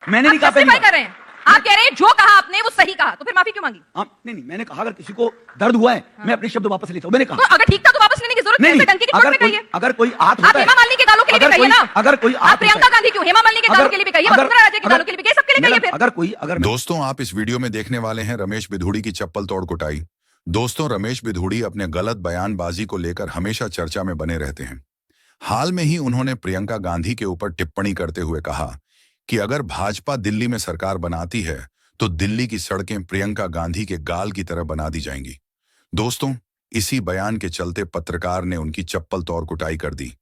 मैंने नहीं कहा justify कर रहे हैं, आप कह रहे हैं जो कहा आपने वो सही कहा, तो फिर माफी क्यों मांगी? नहीं, मैंने कहा अगर किसी को दर्द हुआ है मैं अपने शब्द वापस लेता हूँ, मैंने तो कहा अगर ठीक था तो वापस लेने की जरूरत नहीं है, डंके की चोट में कहिए। अगर कोई हाथ आप होता है, हेमा मालिनी के गालों के लिए भी कहिए ना। अगर कोई आप प्रियंका गांधी क्यों, हेमा मालिनी के गालों के लिए भी कहिए, वसुंधरा राजे के गालों के लिए भी कहिए, सबके लिए कहिए फिर। अगर दोस्तों, आप इस वीडियो में देखने वाले हैं रमेश बिधूड़ी की चप्पल तोड़ कुटाई। दोस्तों, रमेश बिधूड़ी अपने गलत बयानबाजी को लेकर हमेशा चर्चा में बने रहते हैं। हाल में ही उन्होंने प्रियंका गांधी के ऊपर टिप्पणी करते हुए कहा कि अगर भाजपा दिल्ली में सरकार बनाती है तो दिल्ली की सड़कें प्रियंका गांधी के गाल की तरह बना दी जाएंगी। दोस्तों, इसी बयान के चलते पत्रकार ने उनकी चप्पल तोड़ कुटाई कर दी।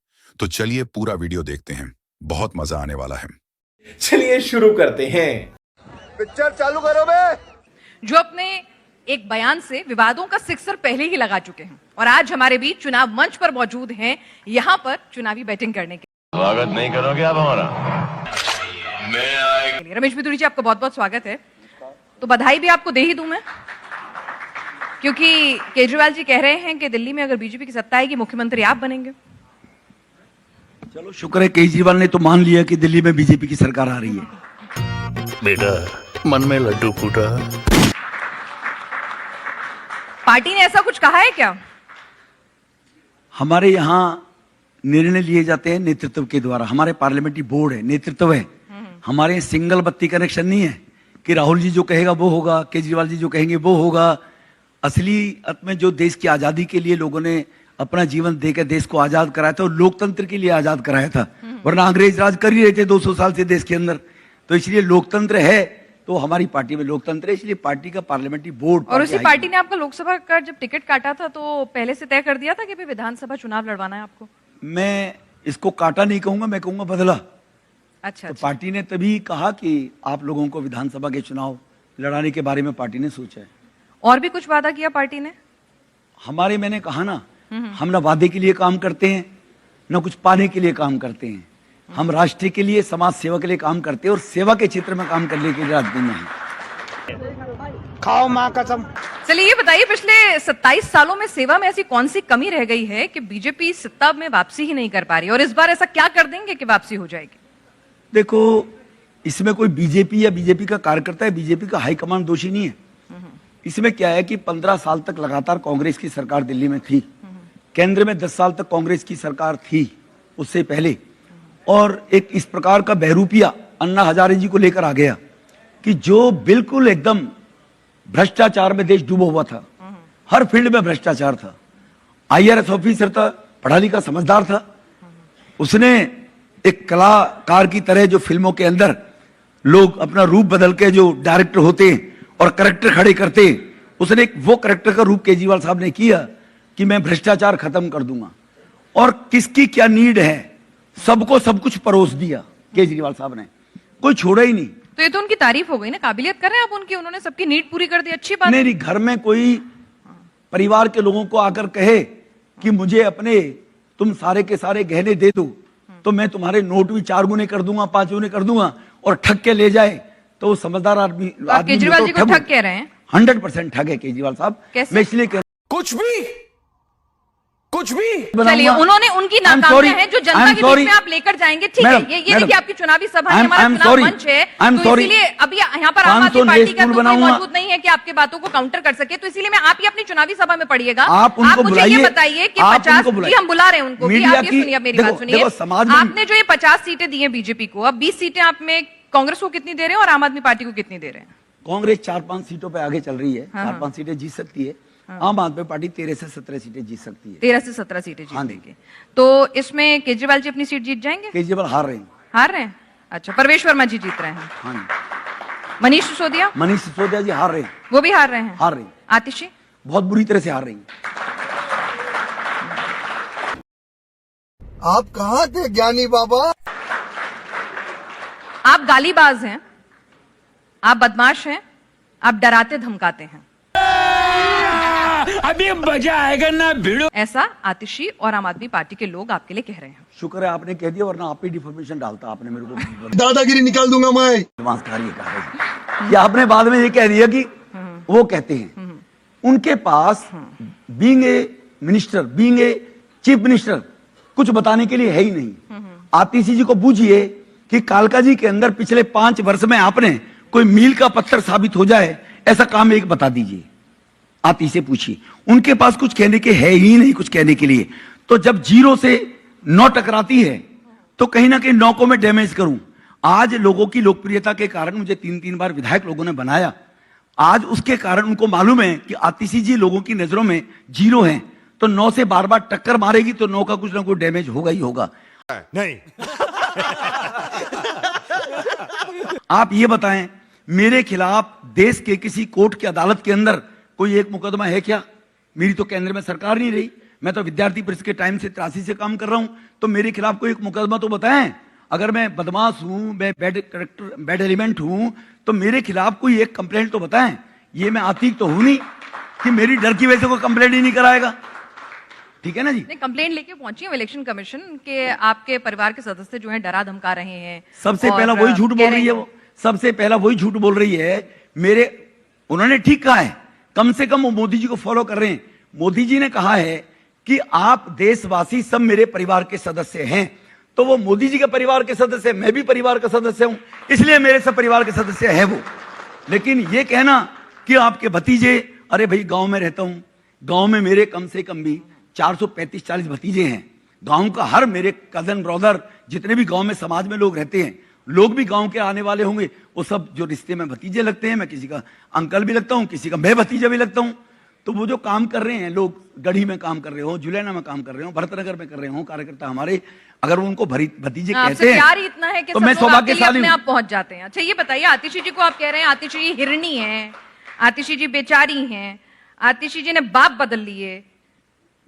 तो चलिए पूरा वीडियो देखते हैं, बहुत मजा आने वाला है। चलिए शुरू करते हैं। पिक्चर चालू करो बे। जो अपने एक बयान से विवादों का सिक्सर पहले ही लगा चुके हैं और आज हमारे बीच चुनाव मंच पर मौजूद हैं, यहां पर चुनावी बैटिंग करने के स्वागत नहीं करोगे आप हमारा? लिए। रमेश बिधूड़ी जी, आपका बहुत बहुत स्वागत है। तो बधाई भी आपको दे ही दूं मैं, क्योंकि केजरीवाल जी कह रहे हैं कि दिल्ली में अगर बीजेपी की सत्ता आएगी मुख्यमंत्री आप बनेंगे। चलो शुक्र है केजरीवाल ने तो मान लिया कि दिल्ली में बीजेपी की सरकार आ रही है। बेटा, मन में लड्डू फूटा। पार्टी ने ऐसा कुछ कहा है क्या? हमारे यहाँ निर्णय लिए जाते हैं नेतृत्व के द्वारा। हमारे पार्लियामेंट्री बोर्ड है, नेतृत्व है। हमारे सिंगल बत्ती कनेक्शन नहीं है कि राहुल जी जो कहेगा वो होगा, केजरीवाल जी जो कहेंगे वो होगा। असली अर्थ में जो देश की आजादी के लिए लोगों ने अपना जीवन देकर देश को आजाद कराया था, और लोकतंत्र के लिए आजाद कराया था, वरना अंग्रेज राज कर ही रहे थे 200 साल से देश के अंदर। तो इसलिए लोकतंत्र है, तो हमारी पार्टी में लोकतंत्र है, इसलिए पार्टी का पार्लियामेंट्री बोर्ड। और उसी पार्टी ने आपका लोकसभा का जब टिकट काटा था तो पहले से तय कर दिया था कि भाई विधानसभा चुनाव लड़वाना है आपको? मैं इसको काटा नहीं कहूंगा, मैं कहूंगा बदला। अच्छा, तो पार्टी ने तभी कहा कि आप लोगों को विधानसभा के चुनाव लड़ाने के बारे में पार्टी ने सोचा है। और भी कुछ वादा किया पार्टी ने? हमारे, मैंने कहा ना, हम ना वादे के लिए काम करते हैं ना कुछ पाने के लिए काम करते हैं। हम राष्ट्र के लिए, समाज सेवा के लिए काम करते हैं और सेवा के क्षेत्र में काम करने के लिए राजनीति में हैं। खाओ माँ कसम। चलिए ये बताइए, पिछले 27 सालों में सेवा में ऐसी कौन सी कमी रह गई है कि बीजेपी सत्ता में वापसी ही नहीं कर पा रही, और इस बार ऐसा क्या कर देंगे कि वापसी हो जाएगी? देखो, इसमें कोई बीजेपी या बीजेपी का कार्यकर्ता है, बीजेपी का हाईकमान दोषी नहीं है। इसमें क्या है कि 15 साल तक लगातार कांग्रेस की सरकार दिल्ली में थी, केंद्र में 10 साल तक कांग्रेस की सरकार थी उससे पहले, और एक इस प्रकार का बहरूपिया अन्ना हजारे जी को लेकर आ गया कि जो बिल्कुल एकदम भ्रष्टाचार में देश डूबा हुआ था। हर फील्ड में भ्रष्टाचार था। IRS ऑफिसर था, पढ़ा लिखा समझदार था। उसने एक कलाकार की तरह जो फिल्मों के अंदर लोग अपना रूप बदल के जो डायरेक्टर होते और करेक्टर खड़े करते, उसने एक वो करेक्टर का रूप केजरीवाल साहब ने किया कि मैं भ्रष्टाचार खत्म कर दूंगा। और किसकी क्या नीड है, सबको सब कुछ परोस दिया केजरीवाल साहब ने, कोई छोड़ा ही नहीं। तो ये तो उनकी तारीफ हो गई ना, काबिलियत कर रहे हैं आप उनकी, उन्होंने सबकी नीड पूरी कर दी, अच्छी बात। मेरी घर में कोई परिवार के लोगों को आकर कहे कि मुझे अपने तुम सारे के सारे गहने दे दो, तो मैं तुम्हारे नोट भी 4 गुने कर दूंगा, 5 गुने कर दूंगा, और ठग के ले जाए, तो वो समझदार आदमी। केजरीवाल जी को ठग कह रहे हैं? 100% ठग है केजरीवाल साहब। मैं इसलिए कुछ भी चलिए, उन्होंने उनकी नाकामियां हैं जो जनता के बीच में आप लेकर जाएंगे, ठीक है। ये देखिए, आपकी चुनावी सभा है, हमारा चुनाव मंच है, तो इसीलिए अभी यहाँ पर आम आदमी पार्टी का तो कोई मौजूद नहीं है कि आपके बातों को काउंटर कर सके, तो इसीलिए मैं आप ही अपनी चुनावी सभा में पढ़िएगा। आप मुझे ये बताइए कि 50, जी हम बुला रहे हैं उनको भी, आप ये सुनिए, मेरी बात सुनिए। आपने जो ये 50 सीटें दी है बीजेपी को, अब 20 सीटें आप में कांग्रेस को कितनी दे रहे हैं और आम आदमी पार्टी को कितनी दे रहे हैं? कांग्रेस 4-5 सीटों पे आगे चल रही है, 4-5 सीटें जीत सकती है। आम आदमी पार्टी 13 से 17 सीटें जीत सकती है। 13 से 17 सीटें जीतेंगे। तो इसमें केजरीवाल जी अपनी सीट जीत जाएंगे? केजरीवाल हार रहे हैं। हार रहे हैं? अच्छा, परवेश वर्मा जी जीत रहे हैं। हाँ, मनीष सिसोदिया? मनीष सिसोदिया जी हार रहे हैं। वो भी हार रहे हैं? हार रहे हैं। आतिशी? बहुत बुरी तरह से हार रही हैं। आप कहाँ थे ज्ञानी बाबा? आप गालीबाज हैं, आप बदमाश हैं, आप डराते धमकाते हैं। अभी मजा आएगा ना भिड़ो। ऐसा आतिशी और आम आदमी पार्टी के लोग आपके लिए कह रहे हैं। शुक्र है आपने कह दिया, वरना आप ही डिफॉर्मेशन डालता आपने मेरे को। दादागिरी निकाल दूंगा मैं। ये आपने बाद में ये कह दिया कि वो कहते हैं उनके पास being a minister, being a chief minister, कुछ बताने के लिए है ही नहीं। आतिशी जी को बूझिए कि कालका जी के अंदर पिछले 5 वर्ष में आपने कोई मील का पत्थर साबित हो जाए ऐसा काम एक बता दीजिए। आप इसे पूछिए, उनके पास कुछ कहने के है ही नहीं कुछ कहने के लिए। तो जब 0 से 9 टकराती है तो कहीं ना कहीं 9 को मैं डैमेज करूं। आज लोगों की लोकप्रियता के कारण मुझे 3-3 बार विधायक लोगों ने बनाया। आज उसके कारण उनको मालूम है कि आतिशी जी लोगों की नजरों में 0 है, तो 9 से बार-बार टक्कर मारेगी तो 9 का कुछ ना कुछ डैमेज होगा ही होगा। नहीं। आप ये बताएं, मेरे खिलाफ देश के किसी कोर्ट की अदालत के अंदर कोई एक मुकदमा है क्या? मेरी तो केंद्र में सरकार नहीं रही, मैं तो विद्यार्थी परिषद के टाइम से 83 से काम कर रहा हूं, तो मेरे खिलाफ कोई एक मुकदमा तो बताएं। अगर मैं बदमाश हूं, मैं बैड एलिमेंट हूं, तो मेरे खिलाफ कोई एक कंप्लेंट तो बताएं। ये मैं आतिक तो हूं नहीं कि मेरी डर की वजह से कोई कंप्लेंट ही नहीं कराएगा। ठीक है ना जी? नहीं, कंप्लेंट लेके पहुंची है इलेक्शन कमीशन के आपके परिवार के सदस्य जो हैं डरा धमका रहे हैं। सबसे पहला वही झूठ बोल रही है वो, सबसे पहला वही झूठ बोल रही है। उन्होंने ठीक कहा है, कम से कम वो मोदी जी को फॉलो कर रहे हैं। मोदी जी ने कहा है कि आप देशवासी सब मेरे परिवार के सदस्य हैं, तो वो मोदी जी के परिवार के सदस्य, मैं भी परिवार का सदस्य हूं, इसलिए मेरे सब परिवार के सदस्य है वो। लेकिन ये कहना कि आपके भतीजे, अरे भाई गांव में रहता हूं, गांव में मेरे कम से कम भी 435-40 भतीजे हैं। गांव का हर मेरे कजन ब्रदर, जितने भी गांव में समाज में लोग रहते हैं, लोग भी गांव के आने वाले होंगे, वो सब जो रिश्ते में भतीजे लगते हैं। मैं किसी का अंकल भी लगता हूं, किसी का मैं भतीजा भी लगता हूं। तो वो जो काम कर रहे हैं लोग, गढ़ी में काम कर रहे हो, जुलैना में काम कर रहे हो, भरतनगर में कर रहे हो, कार्यकर्ता हमारे, अगर उनको भतीजे कहते हैं प्यार ही इतना है कि तो मैं सौभाग्यशाली हूं, आप पहुंच जाते हैं। अच्छा ये बताइए, आतिशी जी को आप कह रहे हैं आतिशी जी हिरणी है, आतिशी जी बेचारी हैं, आतिशी जी ने बाप बदल लिए,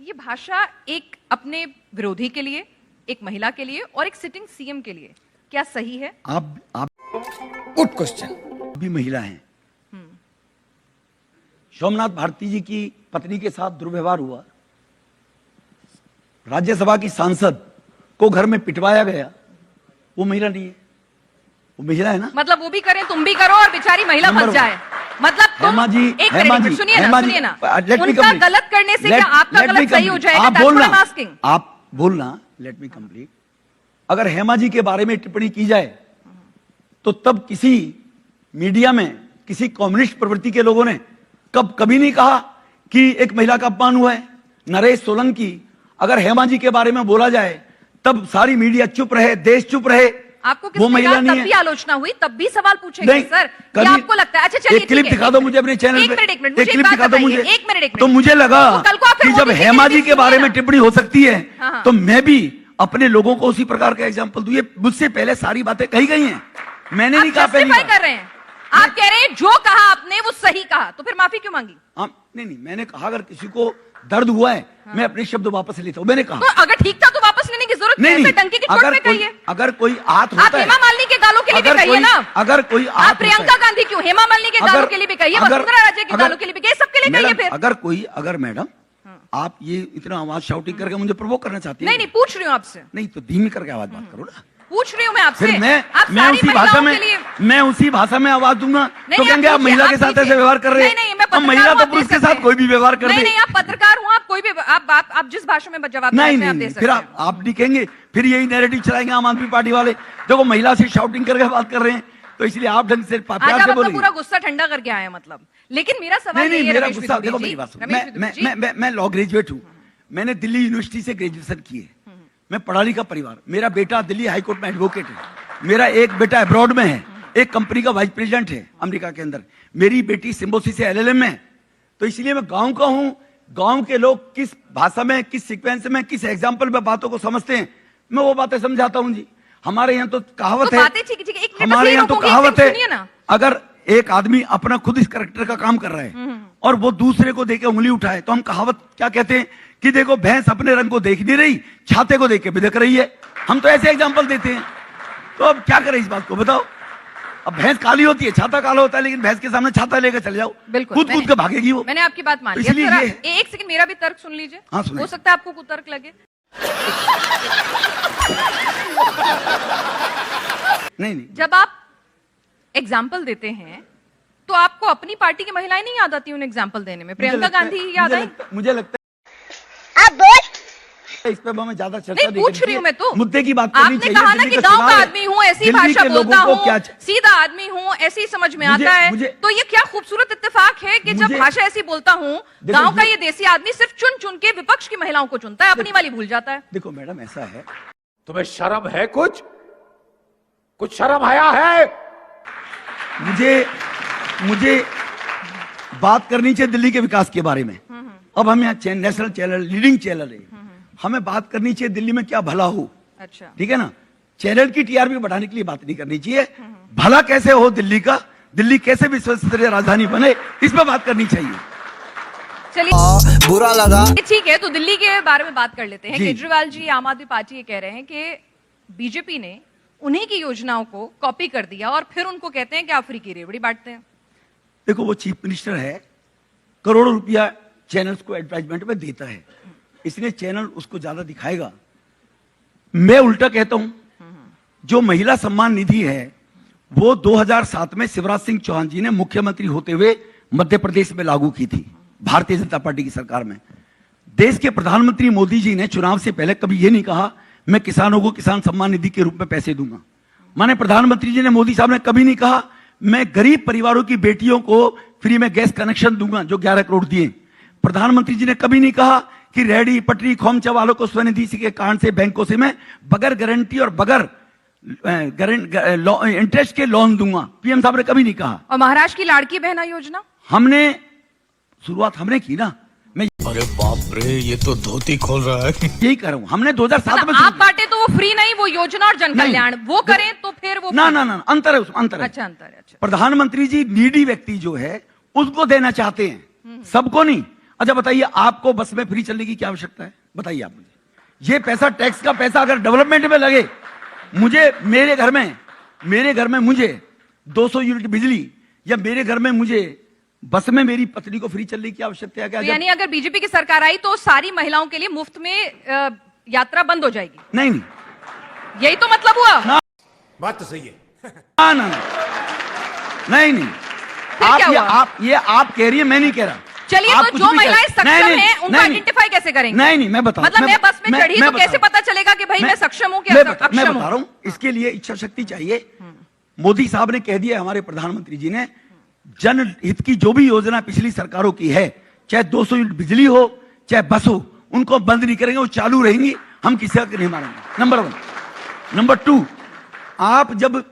ये भाषा एक अपने विरोधी के लिए, एक महिला के लिए और एक सिटिंग सीएम के लिए क्या सही है? आप गुड क्वेश्चन। भी महिला हैं। सोमनाथ भारती जी की पत्नी के साथ दुर्व्यवहार हुआ, राज्यसभा की सांसद को घर में पिटवाया गया, वो महिला नहीं है? वो महिला है ना? मतलब वो भी करें, तुम भी करो और बेचारी महिला फंस जाए। मतलब हेमा जी, सुनिए ना, उनका गलत करने से क्या आपका गलत सही हो जाएगा? आप बोलना, लेट मी कंप्लीट। अगर हेमा जी के बारे में टिप्पणी की जाए तो तब किसी मीडिया में किसी कम्युनिस्ट प्रवृत्ति के लोगों ने कभी नहीं कहा कि एक महिला का अपमान हुआ है। नरेश सोलंकी, अगर हेमा जी के बारे में बोला जाए तब सारी मीडिया चुप रहे, देश चुप रहे। आपको वो महिला नहीं है, तब भी आलोचना हुई, तब भी सवाल पूछेंगे सर, ये आपको लगता है? अच्छा चलिए, एक क्लिप दिखा दो मुझे अपने चैनल पे, एक क्लिप दिखा दो मुझे। एक मिनट। तो मुझे लगा कि जब हेमा जी के बारे में टिप्पणी हो सकती है तो मैं भी अपने लोगों को उसी प्रकार का एग्जाम्पल दूं। ये मुझसे पहले सारी बातें कही गई हैं, मैंने नहीं कहा। पहली बार कर रहे हैं आप, कह रहे हैं जो कहा आपने वो सही कहा, तो फिर माफी क्यों मांगी? नहीं, मैंने कहा अगर किसी को दर्द हुआ है मैं अपने शब्द वापस लेता हूं। मैंने कहा तो अगर ठीक था तो वापस लेने की जरूरत नहीं है, टंकी की चोट में कहिए। अगर कोई हाथ होता है, आप हेमा मालिनी के गालों के लिए भी कहिए ना। अगर कोई आप प्रियंका गांधी क्यों, हेमा मालिनी के गालों के लिए भी कहिए, वसुंधरा राजे के गालों के लिए भी कहिए, सबके लिए कहिए। फिर अगर मैडम आप ये इतना आवाज शाउटिंग करके मुझे प्रोवोक करना चाहती है? नहीं, पूछ रही हूँ आपसे। नहीं तो धीमी करके आवाज बात करो ना। पूछ रही हूँ मैं आपसे। फिर मैं उसी भाषा में आवाज दूंगा तो कहेंगे आप महिला के साथ ऐसे व्यवहार कर रहे हैं। हम महिला तो पुरुष के साथ कोई भी व्यवहार कर रहे हैं। नहीं, आप पत्रकार हो, आप कोई भी आप जिस भाषा में जवाब नहीं, फिर आप लिखेंगे, फिर यही नैरेटिव चलाएंगे आम आदमी पार्टी वाले, देखो महिला से शाउटिंग करके बात कर रहे हैं, तो इसलिए आप ढंग से प्यार से बोलेंगे। पूरा गुस्सा ठंडा करके आए मतलब। लेकिन मेरा सवाल ये है, मेरा गुस्सा देखो, मेरी बात सुनो, मैं लॉ ग्रेजुएट हूँ, मैंने दिल्ली यूनिवर्सिटी से ग्रेजुएशन की है, मैं पढ़ा लिखा परिवार, मेरा बेटा दिल्ली हाईकोर्ट में एडवोकेट है, मेरा एक बेटा अब्रॉड में है, एक कंपनी का वाइस प्रेसिडेंट है अमेरिका के अंदर, मेरी बेटी सिम्बोसिस से LLM में। तो इसलिए मैं गांव का हूं, गांव के लोग किस भाषा में, किस सीक्वेंस में, किस एग्जाम्पल में बातों को समझते हैं, मैं वो बातें समझाता हूं जी। हमारे यहाँ तो कहावत है, हमारे यहाँ तो कहावत है, अगर एक आदमी अपना खुद इस कैरेक्टर का काम कर रहा है और वो दूसरे को देके उंगली उठाए तो हम कहावत क्या कहते हैं कि देखो भैंस अपने रंग को देख नहीं रही, छाते को देख के बिदक रही है। हम तो ऐसे एग्जाम्पल देते हैं, तो अब क्या करें इस बात को बताओ। अब भैंस काली होती है, छाता काला होता है, लेकिन भैंस के सामने छाता लेकर चले जाओ, कूद कूद के भागेगी वो। मैंने आपकी बात मान ली। एक सेकंड मेरा भी तर्क सुन लीजिए। हाँ, हो सकता है आपको कुतर्क लगे। नहीं, जब आप एग्जाम्पल देते हैं तो आपको अपनी पार्टी की महिलाएं नहीं याद आती उन एग्जाम्पल देने में? प्रियंका गांधी याद आई? मुझे लगता है अब बोल इस पे हमें ज्यादा चर्चा नहीं पूछ रही हूँ मैं तो, मुद्दे की बात करनी आपने चाहिए। कहा ना दिल्ली कि का गांव चुनाव का है। आदमी हूँ, ऐसी दिल्ली भाषा के लोगों बोलता को हूँ, क्या सीधा आदमी हूँ, ऐसी समझ में मुझे- आता है। मुझे- तो ये क्या खूबसूरत इत्तेफाक है कि जब मुझे- भाषा ऐसी बोलता हूँ, देखो, गांव का ये देसी आदमी सिर्फ चुन चुन के विपक्ष की महिलाओं को चुनता है, अपनी वाली भूल जाता है। देखो मैडम ऐसा है, तुम्हें शर्म है? कुछ शर्म आया है? मुझे बात करनी चाहिए दिल्ली के विकास के बारे में। अब हम यहाँ नेशनल चैनल, लीडिंग चैनल है, हमें बात करनी चाहिए दिल्ली में क्या भला हो। अच्छा, ठीक है ना, चैनल की टीआरपी बढ़ाने के लिए बात नहीं करनी चाहिए, भला कैसे हो दिल्ली का, दिल्ली कैसे विश्व स्तरीय राजधानी बने, इस पर बात करनी चाहिए। चलिए बुरा लगा। ठीक है, तो दिल्ली के बारे में बात कर लेते हैं। जी। केजरीवाल जी, आम आदमी पार्टी ये कह रहे हैं कि बीजेपी ने उन्हीं की योजनाओं को कॉपी कर दिया और फिर उनको कहते हैं कि आप फ्री की रेवड़ी बांटते हैं। देखो वो चीफ मिनिस्टर है, करोड़ों रुपया चैनल्स को एडवर्टाइजमेंट में देता है, इसलिए चैनल उसको ज्यादा दिखाएगा। मैं उल्टा कहता हूं, जो महिला सम्मान निधि है वो 2007 में शिवराज सिंह चौहान जी ने मुख्यमंत्री होते हुए मध्य प्रदेश में लागू की थी, भारतीय जनता पार्टी की सरकार में। देश के प्रधानमंत्री मोदी जी ने चुनाव से पहले कभी यह नहीं कहा मैं किसानों को किसान सम्मान निधि के रूप में पैसे दूंगा। माने प्रधानमंत्री जी ने, मोदी साहब ने कभी नहीं कहा मैं गरीब परिवारों की बेटियों को फ्री में गैस कनेक्शन दूंगा, जो 11 करोड़ दिए। प्रधानमंत्री जी ने कभी नहीं कहा कि रेहड़ी पटरी खोमचा वालों को स्वनिधि के कारण से बैंकों से मैं बगैर गारंटी और बगैर इंटरेस्ट के लोन दूंगा, पीएम साहब ने कभी नहीं कहा। और महाराष्ट्र की लाड़की बहना योजना शुरुआत हमने की ना, मैं अरे बाप रे, ये तो धोती खोल रहा है। यही कर रहा हूं, हमने 2007 में आप बांटे तो वो फ्री नहीं, वो योजना और जन कल्याण वो करें तो फिर वो ना ना ना अंतर है, उसमें अंतर है। अच्छा, अंतर है। अच्छा, प्रधानमंत्री जी नीडी व्यक्ति जो है उसको देना चाहते हैं, सबको नहीं। अच्छा बताइए, आपको बस में फ्री चलने की क्या आवश्यकता है? बताइए आप मुझे। ये पैसा, टैक्स का पैसा अगर डेवलपमेंट में लगे, मुझे मेरे घर में मुझे 200 यूनिट बिजली, या मेरे घर में मुझे बस में मेरी पत्नी को फ्री चलने की आवश्यकता है क्या? तो यानी अगर बीजेपी की सरकार आई तो सारी महिलाओं के लिए मुफ्त में यात्रा बंद हो जाएगी? नहीं नहीं, यही तो मतलब हुआ। बात तो सही है। ना ना नहीं नहीं, आप कह रही है, मैं नहीं कह रहा। चलिए, आप तो कुछ जो भी महिलाएं कह- सक्षम नहीं, हैं उनको नहीं, आइडेंटिफाई कैसे करेंगे? नहीं मैं बता, मतलब मैं बस में चढ़ी तो कैसे पता चलेगा कि भाई मैं सक्षम हूं कि मैं अक्षम बता हूं? रहा हूं, इसके लिए इच्छा शक्ति चाहिए। मोदी साहब ने कह दिया, हमारे प्रधानमंत्री जी ने, जनहित की जो भी योजना पिछली सरकारों की है, चाहे 200 यूनिट बिजली हो चाहे बस हो, उनको बंद नहीं करेंगे, वो चालू रहेंगी, हम किसी का नहीं मारेंगे। नंबर 1। नंबर 2, आप जब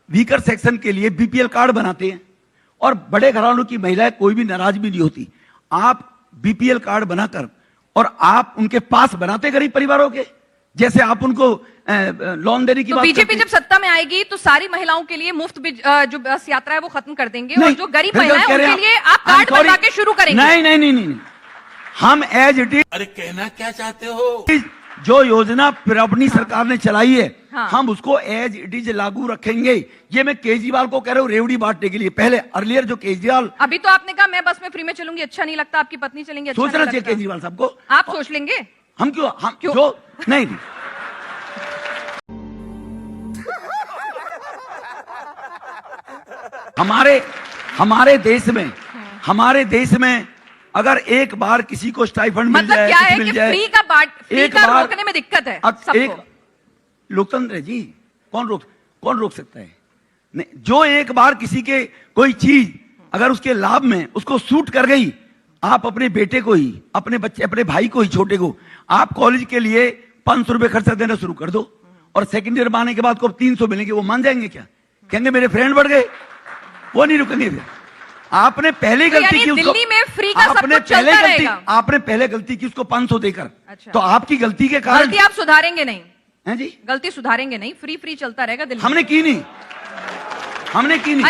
वीकर सेक्शन के लिए बीपीएल कार्ड बनाते हैं और बड़े घरानों की महिलाएं कोई भी नाराज भी नहीं होती, आप बीपीएल कार्ड बनाकर और आप उनके पास बनाते गरीब परिवारों के, जैसे आप उनको लोन देने की तो बात बीजेपी करते हैं। जब सत्ता में आएगी तो सारी महिलाओं के लिए मुफ्त जो बस यात्रा है वो खत्म कर देंगे, और नहीं, जो गरीब फिर महिलाएं कह रहे हैं उनके लिए आप कार्ड I'm sorry, बनवा के शुरू करेंगे? नहीं, हम एज इट अरे कहना क्या चाहते हो? इज, जो योजना अपनी सरकार ने चलाई है, हाँ। हम उसको एज इट इज लागू रखेंगे। ये मैं केजरीवाल को कह रहा हूँ रेवड़ी बांटने के लिए। पहले अर्लियर जो केजरीवाल, अभी तो आपने कहा मैं बस में फ्री में चलूंगी, अच्छा नहीं लगता, आपकी पत्नी चलेंगी, अच्छा सोचना नहीं चाहिए लगता। केजरीवाल साहब को। आप सोच लेंगे? हम क्यों? जो नहीं हमारे देश में अगर एक बार किसी को स्टाइफंड मिल मतलब जाए, क्या कुछ है मिल कि जाए, फ्री का रोकने में दिक्कत है सबको? लोकतंत्र है जी, कौन रोक सकता है? नहीं, जो एक बार किसी के कोई चीज अगर उसके लाभ में उसको सूट कर गई, आप अपने बेटे को ही, अपने बच्चे, अपने भाई को ही, छोटे को, आप कॉलेज के लिए 500 रुपए खर्चा देना शुरू कर दो, और सेकंड ईयर आने के बाद को 300 मिलेंगे, वो मान जाएंगे क्या? कहेंगे मेरे फ्रेंड बढ़ गए, वो नहीं रुकेंगे। फिर आपने पहले तो गलती की, दिल्ली में फ्री का सब कुछ चलता रहेगा? आपने पहले गलती की उसको 500 देकर। अच्छा। तो आपकी गलती के कारण, गलती आप सुधारेंगे नहीं? हैं जी, गलती सुधारेंगे नहीं, फ्री चलता रहेगा दिल्ली में? हमने की नहीं।